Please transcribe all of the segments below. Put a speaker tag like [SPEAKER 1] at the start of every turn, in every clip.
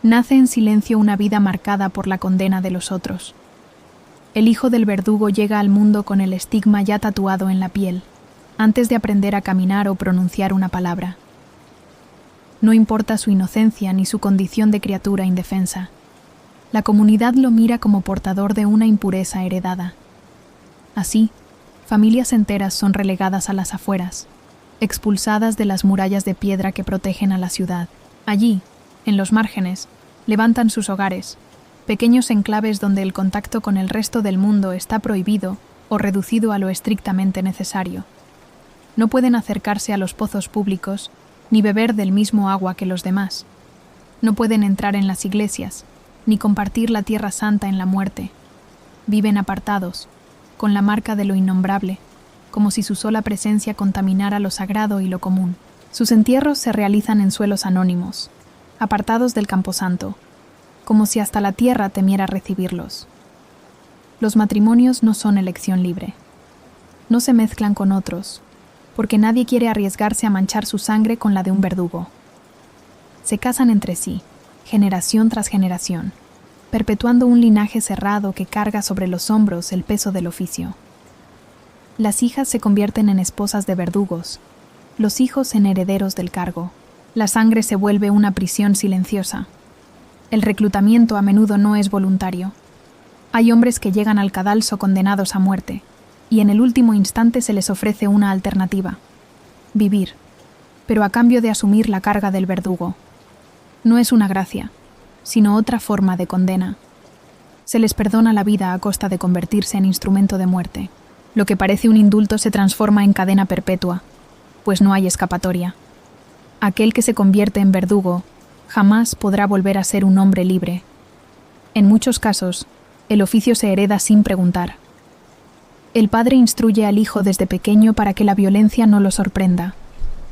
[SPEAKER 1] Nace en silencio una vida marcada por la condena de los otros. El hijo del verdugo llega al mundo con el estigma ya tatuado en la piel, antes de aprender a caminar o pronunciar una palabra. No importa su inocencia ni su condición de criatura indefensa. La comunidad lo mira como portador de una impureza heredada. Así, familias enteras son relegadas a las afueras, expulsadas de las murallas de piedra que protegen a la ciudad. Allí, en los márgenes, levantan sus hogares, pequeños enclaves donde el contacto con el resto del mundo está prohibido o reducido a lo estrictamente necesario. No pueden acercarse a los pozos públicos ni beber del mismo agua que los demás. No pueden entrar en las iglesias, ni compartir la tierra santa en la muerte. Viven apartados, con la marca de lo innombrable, como si su sola presencia contaminara lo sagrado y lo común. Sus entierros se realizan en suelos anónimos, apartados del camposanto, como si hasta la tierra temiera recibirlos. Los matrimonios no son elección libre. No se mezclan con otros, porque nadie quiere arriesgarse a manchar su sangre con la de un verdugo. Se casan entre sí, generación tras generación, perpetuando un linaje cerrado que carga sobre los hombros el peso del oficio. Las hijas se convierten en esposas de verdugos, los hijos en herederos del cargo. La sangre se vuelve una prisión silenciosa. El reclutamiento a menudo no es voluntario. Hay hombres que llegan al cadalso condenados a muerte, y en el último instante se les ofrece una alternativa: vivir, pero a cambio de asumir la carga del verdugo. No es una gracia, sino otra forma de condena. Se les perdona la vida a costa de convertirse en instrumento de muerte. Lo que parece un indulto se transforma en cadena perpetua, pues no hay escapatoria. Aquel que se convierte en verdugo jamás podrá volver a ser un hombre libre. En muchos casos, el oficio se hereda sin preguntar. El padre instruye al hijo desde pequeño para que la violencia no lo sorprenda,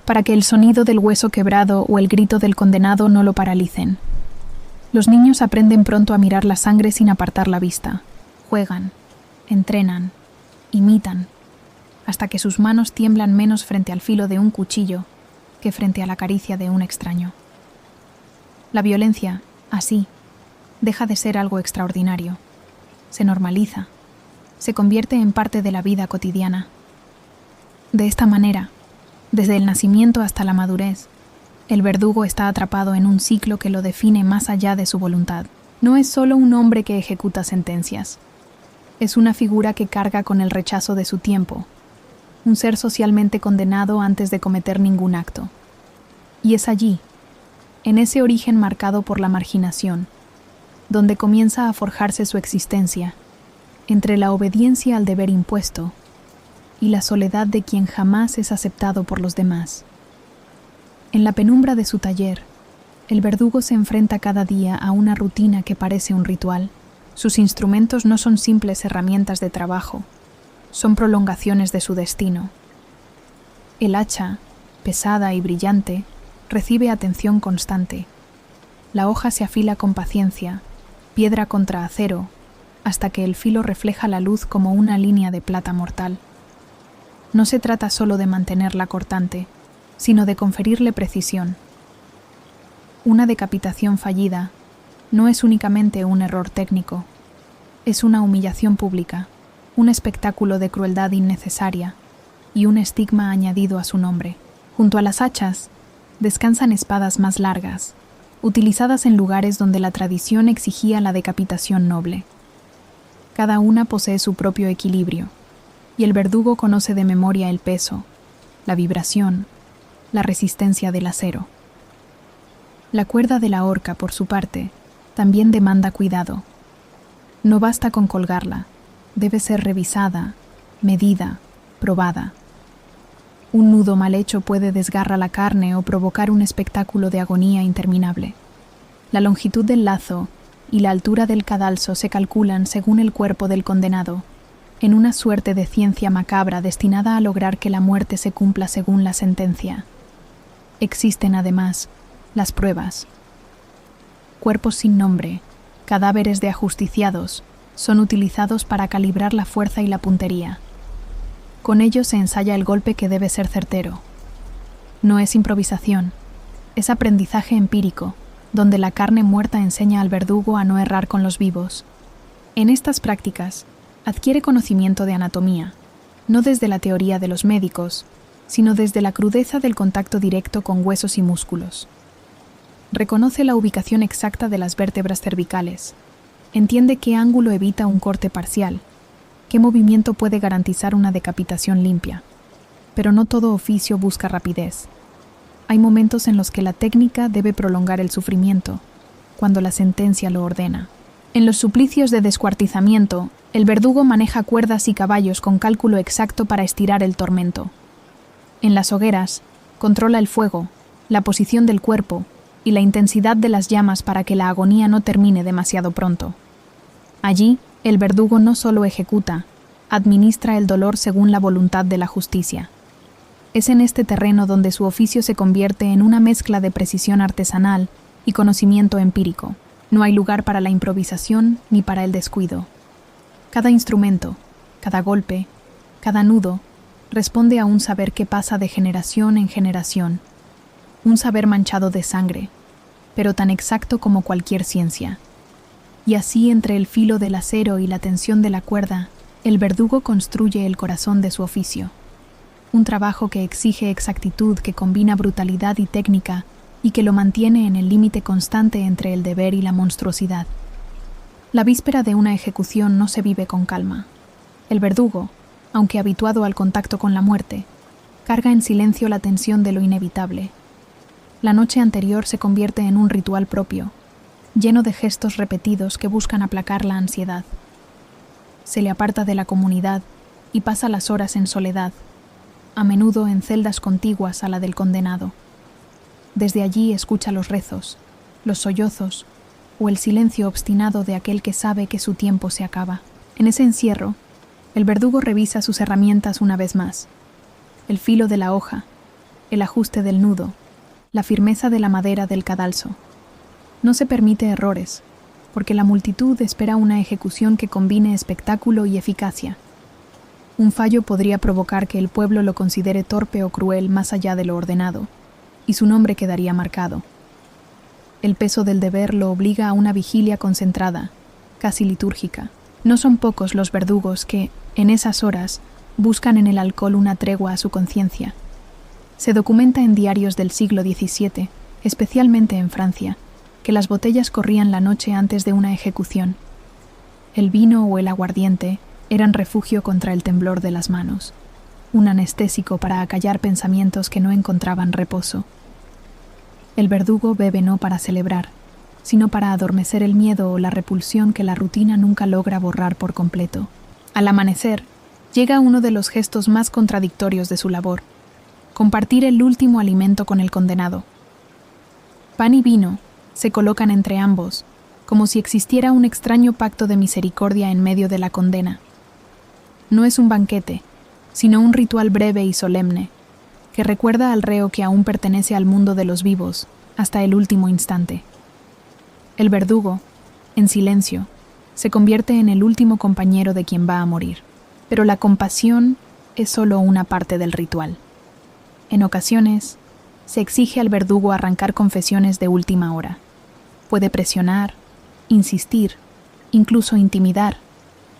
[SPEAKER 1] para que el sonido del hueso quebrado o el grito del condenado no lo paralicen. Los niños aprenden pronto a mirar la sangre sin apartar la vista. Juegan, entrenan, imitan, hasta que sus manos tiemblan menos frente al filo de un cuchillo que frente a la caricia de un extraño. La violencia, así, deja de ser algo extraordinario. Se normaliza, se convierte en parte de la vida cotidiana. De esta manera, desde el nacimiento hasta la madurez, el verdugo está atrapado en un ciclo que lo define más allá de su voluntad. No es solo un hombre que ejecuta sentencias. Es una figura que carga con el rechazo de su tiempo, un ser socialmente condenado antes de cometer ningún acto. Y es allí, en ese origen marcado por la marginación, donde comienza a forjarse su existencia, entre la obediencia al deber impuesto y la soledad de quien jamás es aceptado por los demás. En la penumbra de su taller, el verdugo se enfrenta cada día a una rutina que parece un ritual. Sus instrumentos no son simples herramientas de trabajo, son prolongaciones de su destino. El hacha, pesada y brillante, recibe atención constante. La hoja se afila con paciencia, piedra contra acero, hasta que el filo refleja la luz como una línea de plata mortal. No se trata solo de mantenerla cortante, sino de conferirle precisión. Una decapitación fallida no es únicamente un error técnico, es una humillación pública, un espectáculo de crueldad innecesaria y un estigma añadido a su nombre. Junto a las hachas descansan espadas más largas, utilizadas en lugares donde la tradición exigía la decapitación noble. Cada una posee su propio equilibrio, y el verdugo conoce de memoria el peso, la vibración, la resistencia del acero. La cuerda de la horca, por su parte, también demanda cuidado. No basta con colgarla, debe ser revisada, medida, probada. Un nudo mal hecho puede desgarrar la carne o provocar un espectáculo de agonía interminable. La longitud del lazo y la altura del cadalso se calculan según el cuerpo del condenado, en una suerte de ciencia macabra destinada a lograr que la muerte se cumpla según la sentencia. Existen, además, las pruebas. Cuerpos sin nombre, cadáveres de ajusticiados, son utilizados para calibrar la fuerza y la puntería. Con ello se ensaya el golpe que debe ser certero. No es improvisación, es aprendizaje empírico, donde la carne muerta enseña al verdugo a no errar con los vivos. En estas prácticas, adquiere conocimiento de anatomía, no desde la teoría de los médicos, sino desde la crudeza del contacto directo con huesos y músculos. Reconoce la ubicación exacta de las vértebras cervicales, entiende qué ángulo evita un corte parcial, qué movimiento puede garantizar una decapitación limpia. Pero no todo oficio busca rapidez. Hay momentos en los que la técnica debe prolongar el sufrimiento, cuando la sentencia lo ordena. En los suplicios de descuartizamiento, el verdugo maneja cuerdas y caballos con cálculo exacto para estirar el tormento. En las hogueras, controla el fuego, la posición del cuerpo y la intensidad de las llamas para que la agonía no termine demasiado pronto. Allí, el verdugo no solo ejecuta, administra el dolor según la voluntad de la justicia. Es en este terreno donde su oficio se convierte en una mezcla de precisión artesanal y conocimiento empírico. No hay lugar para la improvisación ni para el descuido. Cada instrumento, cada golpe, cada nudo, responde a un saber que pasa de generación en generación. Un saber manchado de sangre, pero tan exacto como cualquier ciencia. Y así, entre el filo del acero y la tensión de la cuerda, el verdugo construye el corazón de su oficio. Un trabajo que exige exactitud, que combina brutalidad y técnica, y que lo mantiene en el límite constante entre el deber y la monstruosidad. La víspera de una ejecución no se vive con calma. El verdugo, aunque habituado al contacto con la muerte, carga en silencio la tensión de lo inevitable. La noche anterior se convierte en un ritual propio, lleno de gestos repetidos que buscan aplacar la ansiedad. Se le aparta de la comunidad y pasa las horas en soledad, a menudo en celdas contiguas a la del condenado. Desde allí escucha los rezos, los sollozos o el silencio obstinado de aquel que sabe que su tiempo se acaba. En ese encierro, el verdugo revisa sus herramientas una vez más: el filo de la hoja, el ajuste del nudo, la firmeza de la madera del cadalso. No se permite errores, porque la multitud espera una ejecución que combine espectáculo y eficacia. Un fallo podría provocar que el pueblo lo considere torpe o cruel más allá de lo ordenado, y su nombre quedaría marcado. El peso del deber lo obliga a una vigilia concentrada, casi litúrgica. No son pocos los verdugos que, en esas horas, buscan en el alcohol una tregua a su conciencia. Se documenta en diarios del siglo XVII, especialmente en Francia, que las botellas corrían la noche antes de una ejecución. El vino o el aguardiente eran refugio contra el temblor de las manos, un anestésico para acallar pensamientos que no encontraban reposo. El verdugo bebe no para celebrar, sino para adormecer el miedo o la repulsión que la rutina nunca logra borrar por completo. Al amanecer, llega uno de los gestos más contradictorios de su labor: compartir el último alimento con el condenado. Pan y vino se colocan entre ambos, como si existiera un extraño pacto de misericordia en medio de la condena. No es un banquete, sino un ritual breve y solemne, que recuerda al reo que aún pertenece al mundo de los vivos hasta el último instante. El verdugo, en silencio, se convierte en el último compañero de quien va a morir, pero la compasión es solo una parte del ritual. En ocasiones, se exige al verdugo arrancar confesiones de última hora. Puede presionar, insistir, incluso intimidar,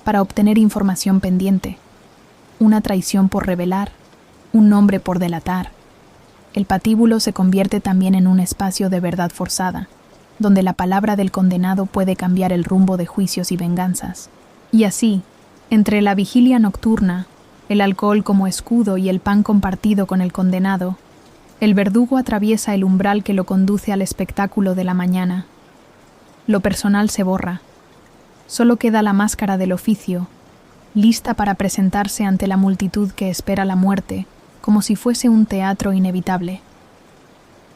[SPEAKER 1] para obtener información pendiente, una traición por revelar, un nombre por delatar. El patíbulo se convierte también en un espacio de verdad forzada, donde la palabra del condenado puede cambiar el rumbo de juicios y venganzas. Y así, entre la vigilia nocturna, el alcohol como escudo y el pan compartido con el condenado, el verdugo atraviesa el umbral que lo conduce al espectáculo de la mañana. Lo personal se borra. Solo queda la máscara del oficio, lista para presentarse ante la multitud que espera la muerte, como si fuese un teatro inevitable.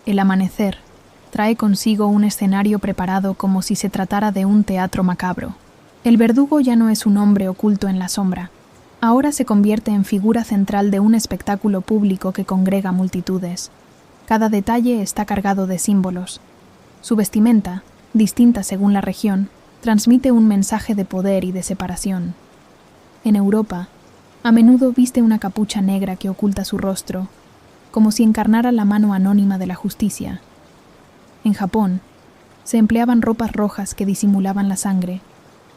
[SPEAKER 1] El amanecer trae consigo un escenario preparado como si se tratara de un teatro macabro. El verdugo ya no es un hombre oculto en la sombra. Ahora se convierte en figura central de un espectáculo público que congrega multitudes. Cada detalle está cargado de símbolos. Su vestimenta, distinta según la región, transmite un mensaje de poder y de separación. En Europa, a menudo viste una capucha negra que oculta su rostro, como si encarnara la mano anónima de la justicia. En Japón, Se empleaban ropas rojas que disimulaban la sangre,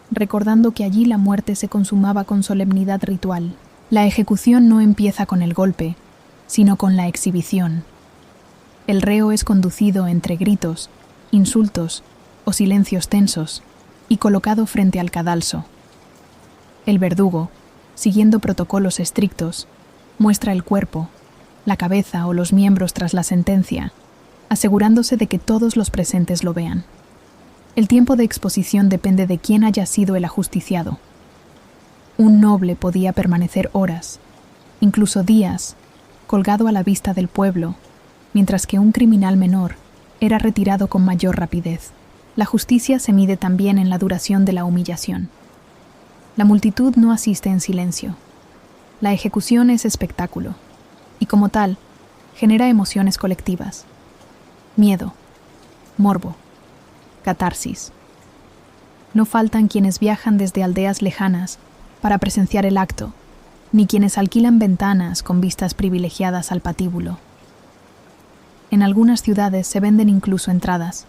[SPEAKER 1] recordando que allí la muerte se consumaba con solemnidad ritual. La ejecución no empieza con el golpe, sino con la exhibición. El reo es conducido entre gritos, insultos o silencios tensos y colocado frente al cadalso. El verdugo, siguiendo protocolos estrictos, muestra el cuerpo, la cabeza o los miembros tras la sentencia, asegurándose de que todos los presentes lo vean. El tiempo de exposición depende de quién haya sido el ajusticiado. Un noble podía permanecer horas, incluso días, colgado a la vista del pueblo, mientras que un criminal menor era retirado con mayor rapidez. La justicia se mide también en la duración de la humillación. La multitud no asiste en silencio. La ejecución es espectáculo, y como tal, genera emociones colectivas. Miedo, morbo, catarsis. No faltan quienes viajan desde aldeas lejanas para presenciar el acto, ni quienes alquilan ventanas con vistas privilegiadas al patíbulo. En algunas ciudades se venden incluso entradas,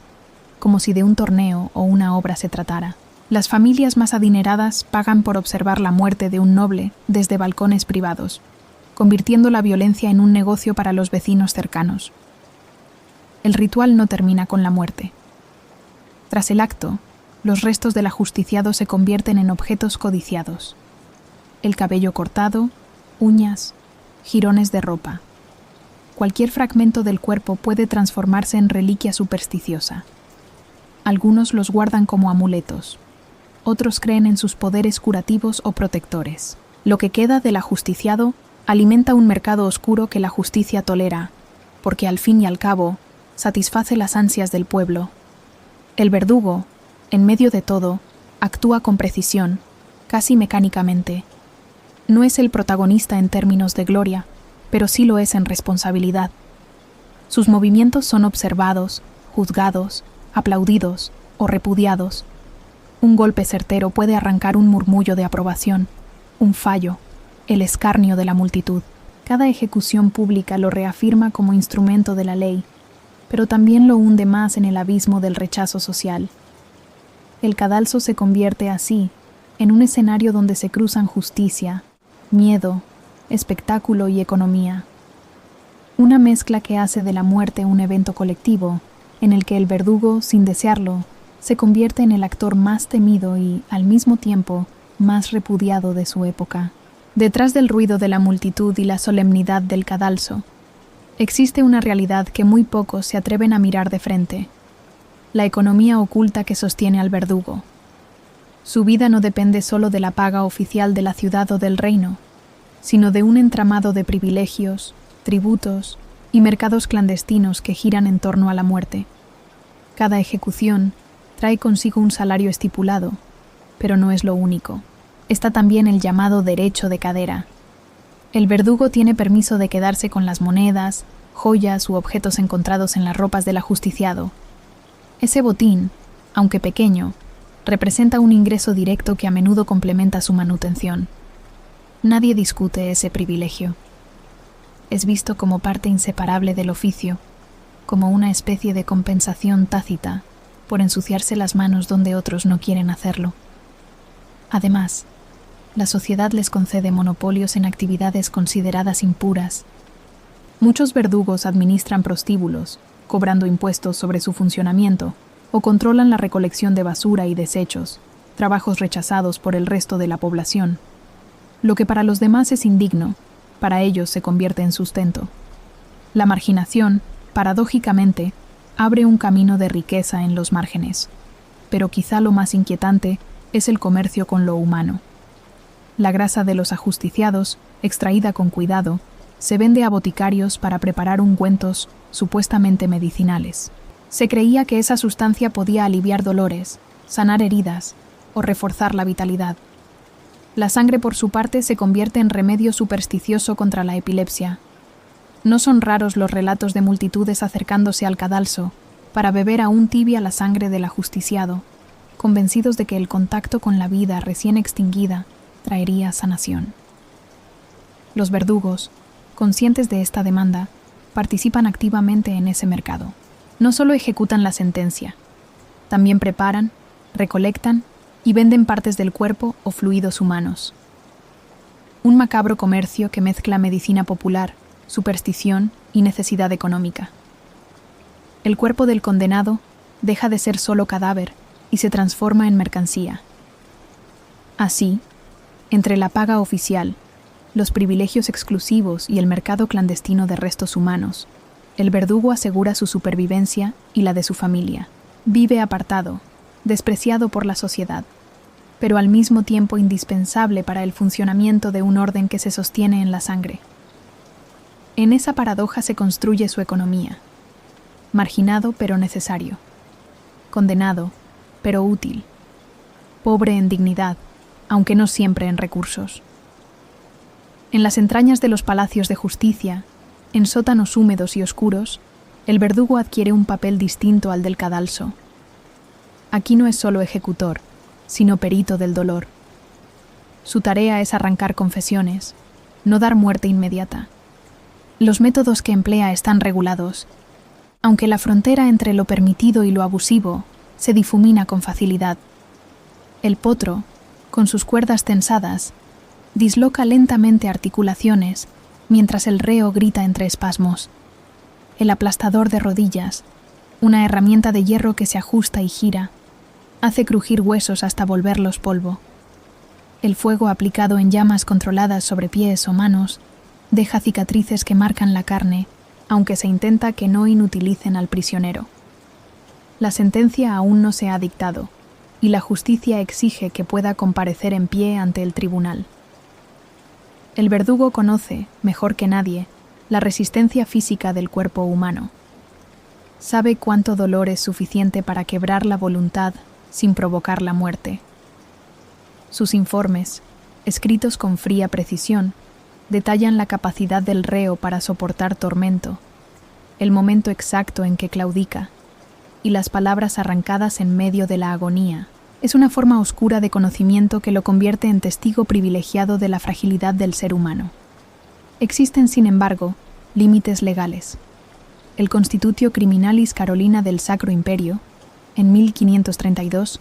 [SPEAKER 1] como si de un torneo o una obra se tratara. Las familias más adineradas pagan por observar la muerte de un noble desde balcones privados, convirtiendo la violencia en un negocio para los vecinos cercanos. El ritual no termina con la muerte. Tras el acto, los restos del ajusticiado se convierten en objetos codiciados. El cabello cortado, uñas, jirones de ropa. Cualquier fragmento del cuerpo puede transformarse en reliquia supersticiosa. Algunos los guardan como amuletos. Otros creen en sus poderes curativos o protectores. Lo que queda del ajusticiado alimenta un mercado oscuro que la justicia tolera, porque al fin y al cabo satisface las ansias del pueblo. El verdugo, en medio de todo, actúa con precisión, casi mecánicamente. No es el protagonista en términos de gloria, pero sí lo es en responsabilidad. Sus movimientos son observados, juzgados, aplaudidos o repudiados. Un golpe certero puede arrancar un murmullo de aprobación, un fallo, el escarnio de la multitud. Cada ejecución pública lo reafirma como instrumento de la ley, pero también lo hunde más en el abismo del rechazo social. El cadalso se convierte así en un escenario donde se cruzan justicia, miedo, espectáculo y economía. Una mezcla que hace de la muerte un evento colectivo, en el que el verdugo, sin desearlo, se convierte en el actor más temido y, al mismo tiempo, más repudiado de su época. Detrás del ruido de la multitud y la solemnidad del cadalso, existe una realidad que muy pocos se atreven a mirar de frente: la economía oculta que sostiene al verdugo. Su vida no depende solo de la paga oficial de la ciudad o del reino, sino de un entramado de privilegios, tributos y mercados clandestinos que giran en torno a la muerte. Cada ejecución trae consigo un salario estipulado, pero no es lo único. Está también el llamado derecho de cadera. El verdugo tiene permiso de quedarse con las monedas, joyas u objetos encontrados en las ropas del ajusticiado. Ese botín, aunque pequeño, representa un ingreso directo que a menudo complementa su manutención. Nadie discute ese privilegio. Es visto como parte inseparable del oficio, como una especie de compensación tácita por ensuciarse las manos donde otros no quieren hacerlo. Además, la sociedad les concede monopolios en actividades consideradas impuras. Muchos verdugos administran prostíbulos, cobrando impuestos sobre su funcionamiento, o controlan la recolección de basura y desechos, trabajos rechazados por el resto de la población. Lo que para los demás es indigno, para ellos se convierte en sustento. La marginación, paradójicamente, abre un camino de riqueza en los márgenes, pero quizá lo más inquietante es el comercio con lo humano. La grasa de los ajusticiados, extraída con cuidado, se vende a boticarios para preparar ungüentos supuestamente medicinales. Se creía que esa sustancia podía aliviar dolores, sanar heridas o reforzar la vitalidad. La sangre, por su parte, se convierte en remedio supersticioso contra la epilepsia. No son raros los relatos de multitudes acercándose al cadalso para beber aún tibia la sangre del ajusticiado, convencidos de que el contacto con la vida recién extinguida traería sanación. Los verdugos, conscientes de esta demanda, participan activamente en ese mercado. No solo ejecutan la sentencia, También preparan, recolectan y venden partes del cuerpo o fluidos humanos. Un macabro comercio que mezcla medicina popular, superstición y necesidad económica. El cuerpo del condenado deja de ser solo cadáver y se transforma en mercancía. Así, entre la paga oficial, los privilegios exclusivos y el mercado clandestino de restos humanos, el verdugo asegura su supervivencia y la de su familia. Vive apartado, despreciado por la sociedad, pero al mismo tiempo indispensable para el funcionamiento de un orden que se sostiene en la sangre. En esa paradoja se construye su economía. Marginado pero necesario. Condenado, pero útil. Pobre en dignidad, aunque no siempre en recursos. En las entrañas de los palacios de justicia, en sótanos húmedos y oscuros, el verdugo adquiere un papel distinto al del cadalso. Aquí no es solo ejecutor, sino perito del dolor. Su tarea es arrancar confesiones, no dar muerte inmediata. Los métodos que emplea están regulados, aunque la frontera entre lo permitido y lo abusivo se difumina con facilidad. El potro, con sus cuerdas tensadas, disloca lentamente articulaciones mientras el reo grita entre espasmos. El aplastador de rodillas, una herramienta de hierro que se ajusta y gira, hace crujir huesos hasta volverlos polvo. El fuego aplicado en llamas controladas sobre pies o manos deja cicatrices que marcan la carne, aunque se intenta que no inutilicen al prisionero. La sentencia aún no se ha dictado, y la justicia exige que pueda comparecer en pie ante el tribunal. El verdugo conoce, mejor que nadie, la resistencia física del cuerpo humano. Sabe cuánto dolor es suficiente para quebrar la voluntad sin provocar la muerte. Sus informes, escritos con fría precisión, detallan la capacidad del reo para soportar tormento, el momento exacto en que claudica, y las palabras arrancadas en medio de la agonía. Es una forma oscura de conocimiento que lo convierte en testigo privilegiado de la fragilidad del ser humano. Existen, sin embargo, límites legales. El Constitutio Criminalis Carolina del Sacro Imperio, en 1532,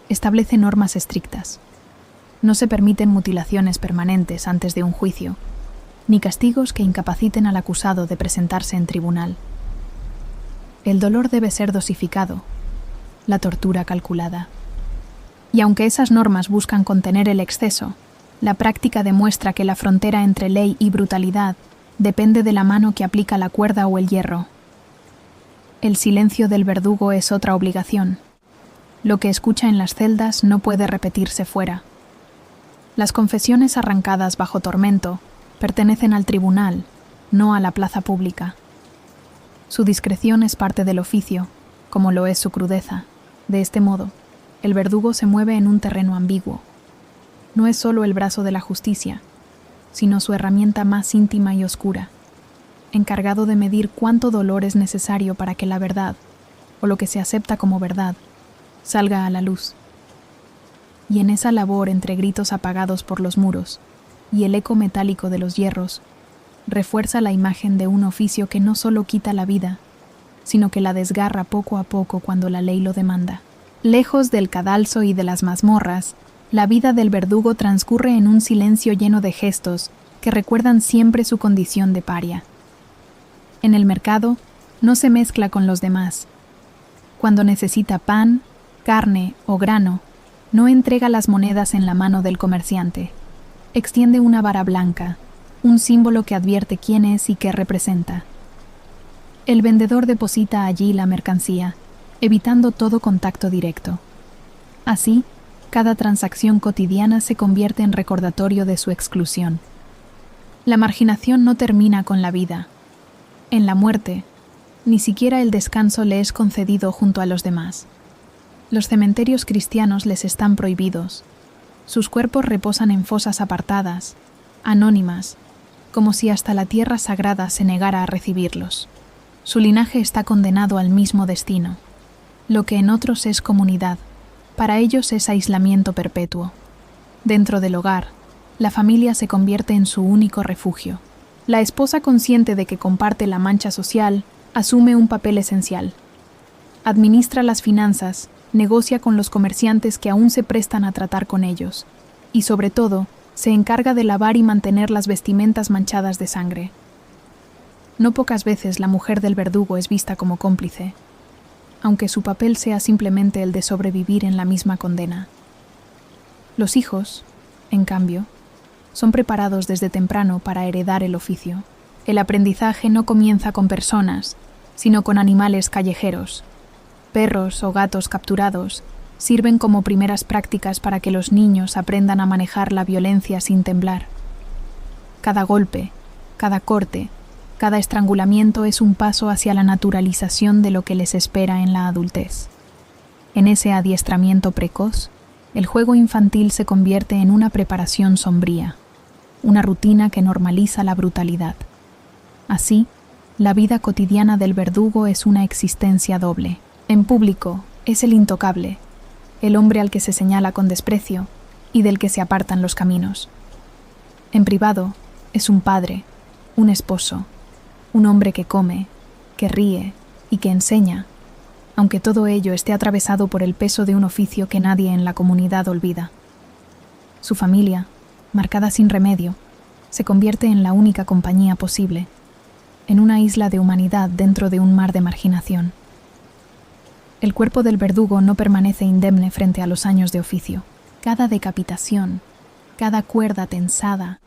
[SPEAKER 1] establece normas estrictas. No se permiten mutilaciones permanentes antes de un juicio, ni castigos que incapaciten al acusado de presentarse en tribunal. El dolor debe ser dosificado, la tortura calculada. Y aunque esas normas buscan contener el exceso, la práctica demuestra que la frontera entre ley y brutalidad depende de la mano que aplica la cuerda o el hierro. El silencio del verdugo es otra obligación. Lo que escucha en las celdas no puede repetirse fuera. Las confesiones arrancadas bajo tormento pertenecen al tribunal, no a la plaza pública. Su discreción es parte del oficio, como lo es su crudeza. De este modo, el verdugo se mueve en un terreno ambiguo. No es solo el brazo de la justicia, sino su herramienta más íntima y oscura, encargado de medir cuánto dolor es necesario para que la verdad, o lo que se acepta como verdad, salga a la luz. Y en esa labor entre gritos apagados por los muros y el eco metálico de los hierros, refuerza la imagen de un oficio que no solo quita la vida, sino que la desgarra poco a poco cuando la ley lo demanda. Lejos del cadalso y de las mazmorras, la vida del verdugo transcurre en un silencio lleno de gestos que recuerdan siempre su condición de paria. En el mercado, no se mezcla con los demás. Cuando necesita pan, carne o grano, no entrega las monedas en la mano del comerciante. Extiende una vara blanca, un símbolo que advierte quién es y qué representa. El vendedor deposita allí la mercancía, evitando todo contacto directo. Así, cada transacción cotidiana se convierte en recordatorio de su exclusión. La marginación no termina con la vida. En la muerte, ni siquiera el descanso le es concedido junto a los demás. Los cementerios cristianos les están prohibidos. Sus cuerpos reposan en fosas apartadas, anónimas, como si hasta la tierra sagrada se negara a recibirlos. Su linaje está condenado al mismo destino. Lo que en otros es comunidad, para ellos es aislamiento perpetuo. Dentro del hogar, la familia se convierte en su único refugio. La esposa, consciente de que comparte la mancha social, asume un papel esencial. Administra las finanzas negocia con los comerciantes que aún se prestan a tratar con ellos, y sobre todo, se encarga de lavar y mantener las vestimentas manchadas de sangre. No pocas veces la mujer del verdugo es vista como cómplice, aunque su papel sea simplemente el de sobrevivir en la misma condena. Los hijos, en cambio, son preparados desde temprano para heredar el oficio. El aprendizaje no comienza con personas, sino con animales callejeros. Perros o gatos capturados sirven como primeras prácticas para que los niños aprendan a manejar la violencia sin temblar. Cada golpe, cada corte, cada estrangulamiento es un paso hacia la naturalización de lo que les espera en la adultez. En ese adiestramiento precoz, el juego infantil se convierte en una preparación sombría, una rutina que normaliza la brutalidad. Así, la vida cotidiana del verdugo es una existencia doble. En público, es el intocable, el hombre al que se señala con desprecio y del que se apartan los caminos. En privado, es un padre, un esposo, un hombre que come, que ríe y que enseña, aunque todo ello esté atravesado por el peso de un oficio que nadie en la comunidad olvida. Su familia, marcada sin remedio, se convierte en la única compañía posible, en una isla de humanidad dentro de un mar de marginación. El cuerpo del verdugo no permanece indemne frente a los años de oficio. Cada decapitación, cada cuerda tensada,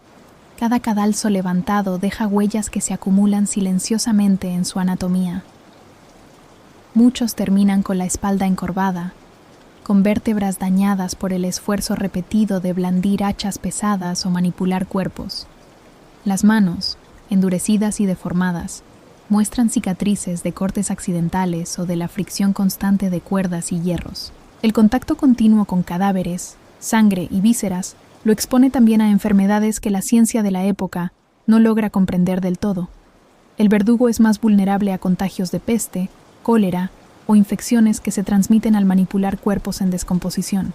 [SPEAKER 1] cada cadalso levantado deja huellas que se acumulan silenciosamente en su anatomía. Muchos terminan con la espalda encorvada, con vértebras dañadas por el esfuerzo repetido de blandir hachas pesadas o manipular cuerpos. Las manos, endurecidas y deformadas, muestran cicatrices de cortes accidentales o de la fricción constante de cuerdas y hierros. El contacto continuo con cadáveres, sangre y vísceras lo expone también a enfermedades que la ciencia de la época no logra comprender del todo. El verdugo es más vulnerable a contagios de peste, cólera o infecciones que se transmiten al manipular cuerpos en descomposición.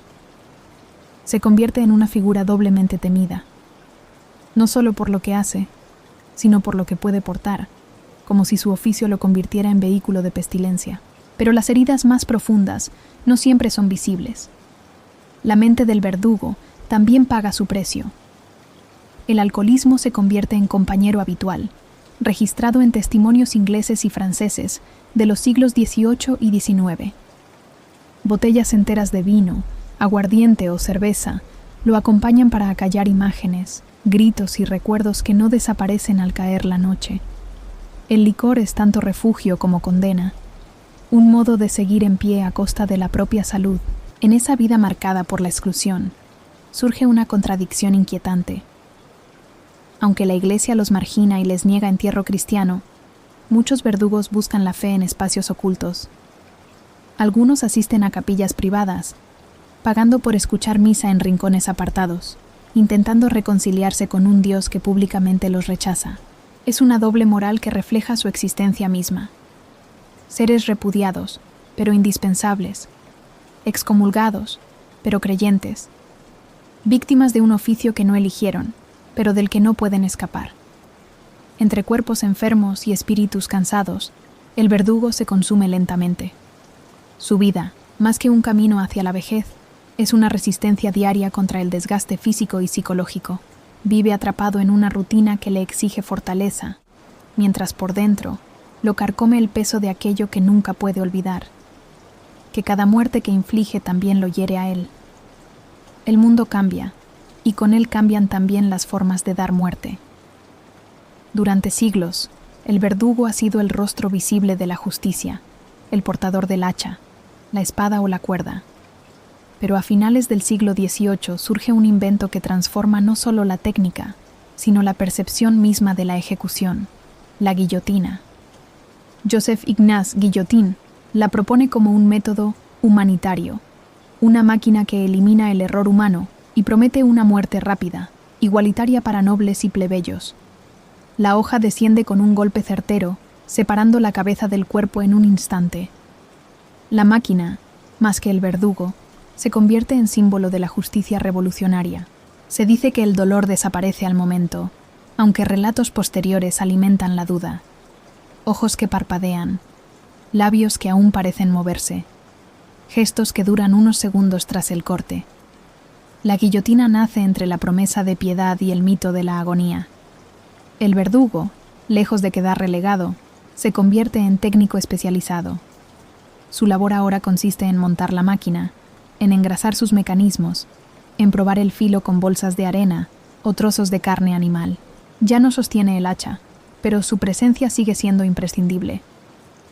[SPEAKER 1] Se convierte en una figura doblemente temida, no solo por lo que hace, sino por lo que puede portar, como si su oficio lo convirtiera en vehículo de pestilencia. Pero las heridas más profundas no siempre son visibles. La mente del verdugo también paga su precio. El alcoholismo se convierte en compañero habitual, registrado en testimonios ingleses y franceses de los siglos XVIII y XIX. Botellas enteras de vino, aguardiente o cerveza lo acompañan para acallar imágenes, gritos y recuerdos que no desaparecen al caer la noche. El licor es tanto refugio como condena, un modo de seguir en pie a costa de la propia salud. En esa vida marcada por la exclusión, surge una contradicción inquietante. Aunque la Iglesia los margina y les niega entierro cristiano, muchos verdugos buscan la fe en espacios ocultos. Algunos asisten a capillas privadas, pagando por escuchar misa en rincones apartados, intentando reconciliarse con un Dios que públicamente los rechaza. Es una doble moral que refleja su existencia misma. Seres repudiados, pero indispensables, excomulgados, pero creyentes, víctimas de un oficio que no eligieron, pero del que no pueden escapar. Entre cuerpos enfermos y espíritus cansados, el verdugo se consume lentamente. Su vida, más que un camino hacia la vejez, es una resistencia diaria contra el desgaste físico y psicológico. Vive atrapado en una rutina que le exige fortaleza, mientras por dentro lo carcome el peso de aquello que nunca puede olvidar, que cada muerte que inflige también lo hiere a él. El mundo cambia, y con él cambian también las formas de dar muerte. Durante siglos, el verdugo ha sido el rostro visible de la justicia, el portador del hacha, la espada o la cuerda. Pero a finales del siglo XVIII surge un invento que transforma no solo la técnica, sino la percepción misma de la ejecución, la guillotina. Joseph Ignace Guillotin la propone como un método humanitario, una máquina que elimina el error humano y promete una muerte rápida, igualitaria para nobles y plebeyos. La hoja desciende con un golpe certero, separando la cabeza del cuerpo en un instante. La máquina, más que el verdugo, se convierte en símbolo de la justicia revolucionaria. Se dice que el dolor desaparece al momento, aunque relatos posteriores alimentan la duda. Ojos que parpadean, labios que aún parecen moverse. gestos que duran unos segundos tras el corte. La guillotina nace entre la promesa de piedad y el mito de la agonía. El verdugo, lejos de quedar relegado, se convierte en técnico especializado. Su labor ahora consiste en montar la máquina, en engrasar sus mecanismos, en probar el filo con bolsas de arena o trozos de carne animal. Ya no sostiene el hacha, pero su presencia sigue siendo imprescindible.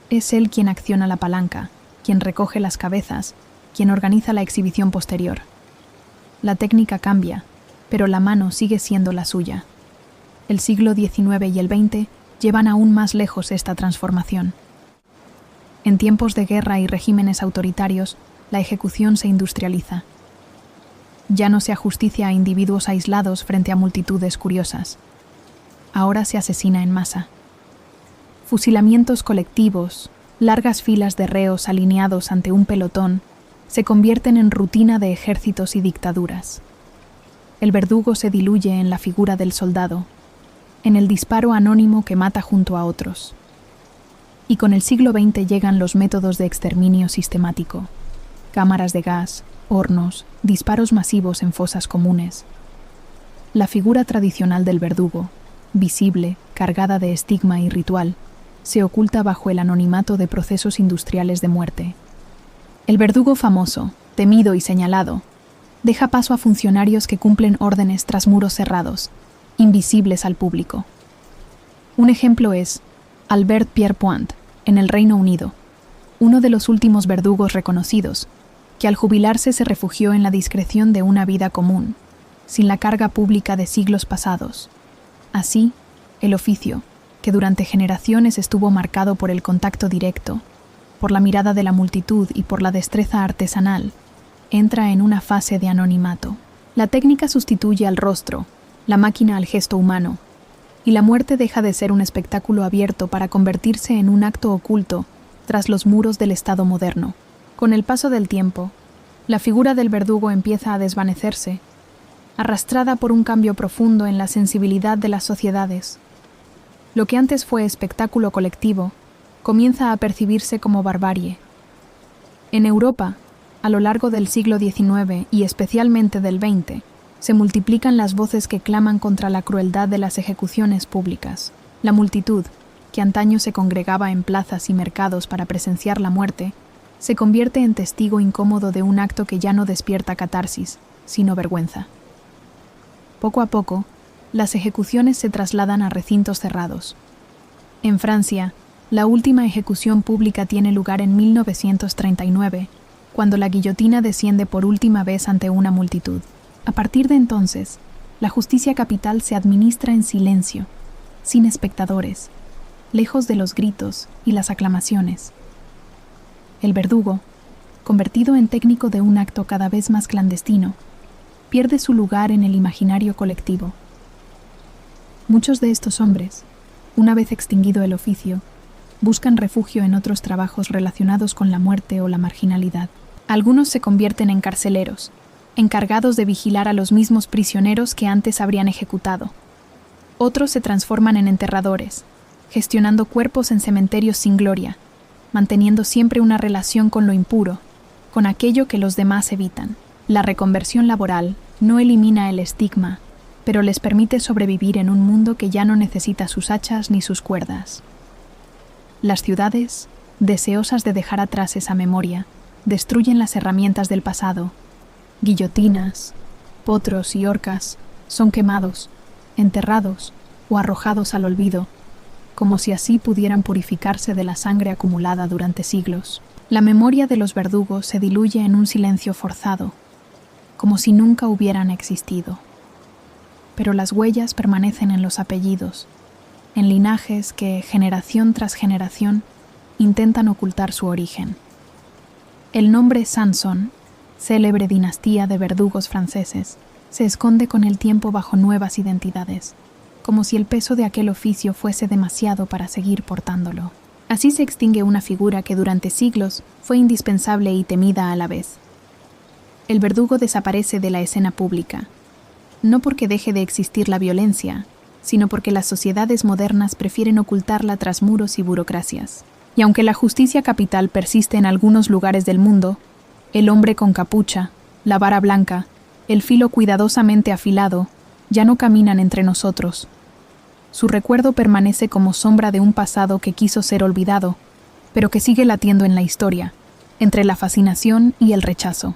[SPEAKER 1] Es él quien acciona la palanca, quien recoge las cabezas, quien organiza la exhibición posterior. La técnica cambia, pero la mano sigue siendo la suya. El siglo XIX y el XX llevan aún más lejos esta transformación. En tiempos de guerra y regímenes autoritarios, la ejecución se industrializa. Ya no se ajusticia a individuos aislados frente a multitudes curiosas. Ahora se asesina en masa. Fusilamientos colectivos, largas filas de reos alineados ante un pelotón, se convierten en rutina de ejércitos y dictaduras. El verdugo se diluye en la figura del soldado, en el disparo anónimo que mata junto a otros. Y con el siglo XX llegan los métodos de exterminio sistemático: cámaras de gas, hornos, disparos masivos en fosas comunes. La figura tradicional del verdugo, visible, cargada de estigma y ritual, se oculta bajo el anonimato de procesos industriales de muerte. El verdugo famoso, temido y señalado, deja paso a funcionarios que cumplen órdenes tras muros cerrados, invisibles al público. Un ejemplo es Albert Pierrepoint, en el Reino Unido, uno de los últimos verdugos reconocidos, que al jubilarse se refugió en la discreción de una vida común, sin la carga pública de siglos pasados. Así, el oficio, que durante generaciones estuvo marcado por el contacto directo, por la mirada de la multitud y por la destreza artesanal, entra en una fase de anonimato. La técnica sustituye al rostro, la máquina al gesto humano, y la muerte deja de ser un espectáculo abierto para convertirse en un acto oculto tras los muros del Estado moderno. Con el paso del tiempo, la figura del verdugo empieza a desvanecerse, arrastrada por un cambio profundo en la sensibilidad de las sociedades. Lo que antes fue espectáculo colectivo comienza a percibirse como barbarie. En Europa, a lo largo del siglo XIX y especialmente del XX, se multiplican las voces que claman contra la crueldad de las ejecuciones públicas. La multitud, que antaño se congregaba en plazas y mercados para presenciar la muerte, se convierte en testigo incómodo de un acto que ya no despierta catarsis, sino vergüenza. Poco a poco, las ejecuciones se trasladan a recintos cerrados. En Francia, la última ejecución pública tiene lugar en 1939, cuando la guillotina desciende por última vez ante una multitud. A partir de entonces, la justicia capital se administra en silencio, sin espectadores, lejos de los gritos y las aclamaciones. El verdugo, convertido en técnico de un acto cada vez más clandestino, pierde su lugar en el imaginario colectivo. Muchos de estos hombres, una vez extinguido el oficio, buscan refugio en otros trabajos relacionados con la muerte o la marginalidad. Algunos se convierten en carceleros, encargados de vigilar a los mismos prisioneros que antes habrían ejecutado. Otros se transforman en enterradores, gestionando cuerpos en cementerios sin gloria, manteniendo siempre una relación con lo impuro, con aquello que los demás evitan. La reconversión laboral no elimina el estigma, pero les permite sobrevivir en un mundo que ya no necesita sus hachas ni sus cuerdas. Las ciudades, deseosas de dejar atrás esa memoria, destruyen las herramientas del pasado. Guillotinas, potros y horcas son quemados, enterrados o arrojados al olvido, como si así pudieran purificarse de la sangre acumulada durante siglos. La memoria de los verdugos se diluye en un silencio forzado, como si nunca hubieran existido. Pero las huellas permanecen en los apellidos, en linajes que, generación tras generación, intentan ocultar su origen. El nombre Sanson, célebre dinastía de verdugos franceses, se esconde con el tiempo bajo nuevas identidades, como si el peso de aquel oficio fuese demasiado para seguir portándolo. Así se extingue una figura que durante siglos fue indispensable y temida a la vez. El verdugo desaparece de la escena pública, no porque deje de existir la violencia, sino porque las sociedades modernas prefieren ocultarla tras muros y burocracias. Y aunque la justicia capital persiste en algunos lugares del mundo, El hombre con capucha, la vara blanca, el filo cuidadosamente afilado, ya no caminan entre nosotros. Su recuerdo permanece como sombra de un pasado que quiso ser olvidado, pero que sigue latiendo en la historia, entre la fascinación y el rechazo.